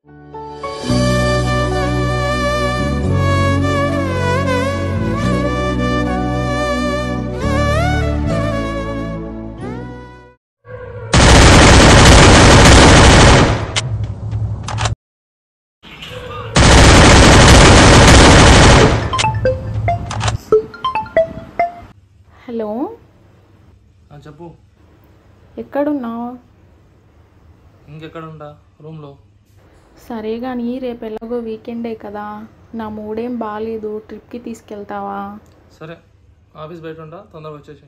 Hello చెప్పు. ఎక్కడున్నావు? ఇంకెక్కడుంటా, రూమ్లో. సరే కానీ రేపు ఎలాగో వీకెండే కదా, నా మూడేం బాగాలేదు, ట్రిప్కి తీసుకెళ్తావా? సరే, ఆఫీస్ బయట ఉంటా, తొందరగా వచ్చేసి.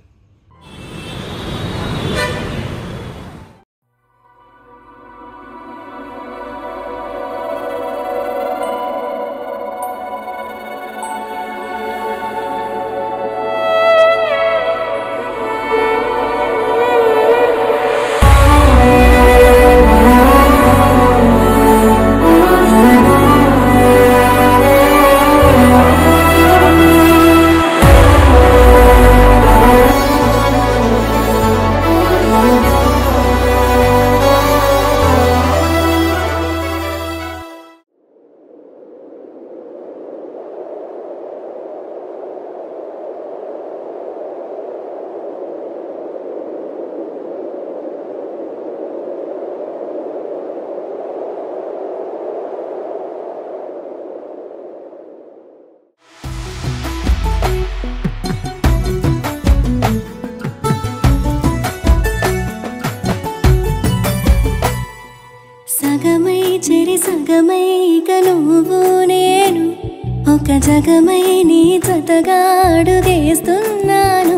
సగమై చెరి సగమై ఇక నువ్వు నేను ఒక జగమై నీ జతగా అడుగేస్తున్నాను.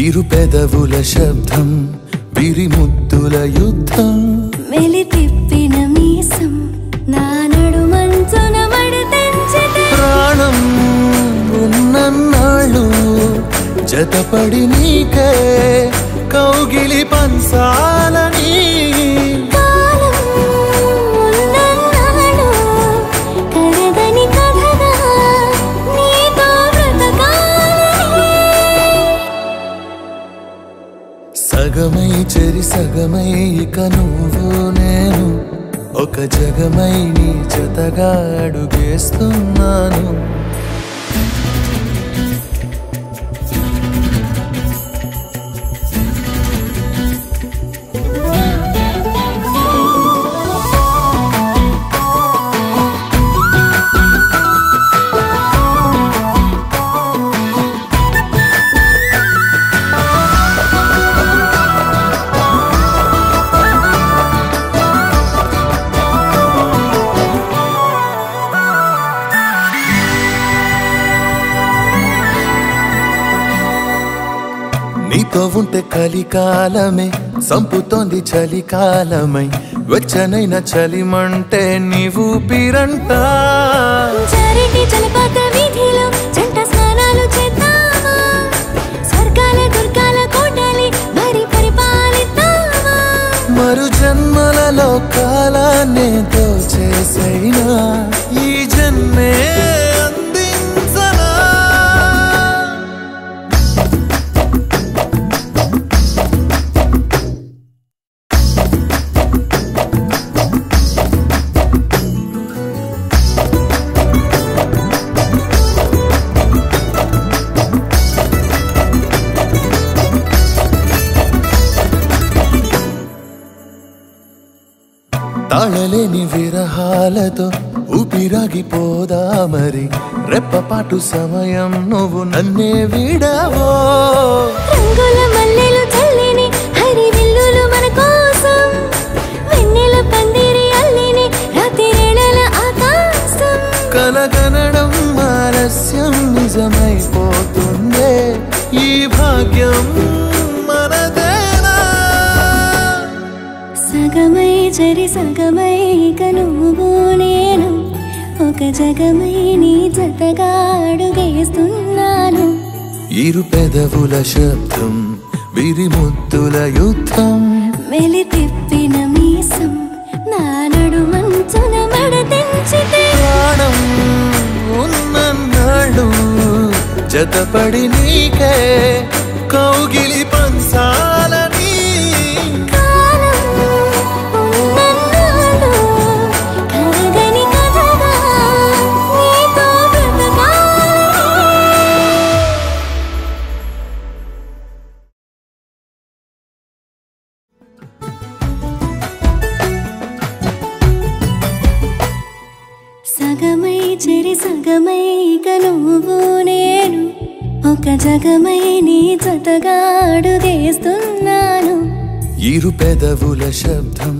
ఇరు పెదవుల శబ్దం, విరిముద్దుల యుద్ధం, మెలి తిప్పిన మీసం నా నడుమంచున మడతెంచితే ప్రాణం ఉన్నన్నాళ్ళు జతపడి నీకే కౌగిలి పంచాలని. సగమై చెరి సగమై ఇక నువ్వు నేను ఒక జగమై నీ జతగా అడుగేస్తున్నాను. నీతో ఉంటే కలికాలమే సంపుతోంది చలికాలమై, వెచ్చనైన చలిమంటే నీవు పిరంట. చారిటి జలపాత వీధిలో జంట స్నానాలు చేద్దామా, స్వర్గాల దుర్గాల కోటలి మరి పరిపాలిద్దామా. మరు జన్మలలో కాలాన్నే దోచేసైనా ఈ జన్మే తాళలేని విరహాలతో ఊపిరాగిపోదా మరి, రెప్పపాటు సమయం నువ్వు నన్నే విడవో. రంగుల మల్లెలు చల్లిని హరివిల్లులు మన కోసం, వెన్నెల పందిరి అల్లిని రాత్రిరేళల ఆకాశం. కలగనడం ఆలస్యం నిజమైపోతుందే, ఈ భాగ్యం మనదేనా. సగమై చెరి సగమై ఇక నువ్వు నేను ఒక జగమై నీ జతగా అడుగేస్తున్నాను. ఇరు పెదవుల శబ్దం, విరిముద్దుల యుద్ధం, మెలి తిప్పిన మీసం నా నడుమంచున మడతెంచితే ప్రాణం ఉన్నన్నాళ్ళు జతపడి నీకే కౌగిలి పంచాలని. కాలం ఉన్నన్నాళ్ళు కరగని చెరి సగమై ఇక నువ్వు నేను ఒక జగమై నీ జతగా అడుగేస్తున్నాను ఇరు పెదవుల శబ్దం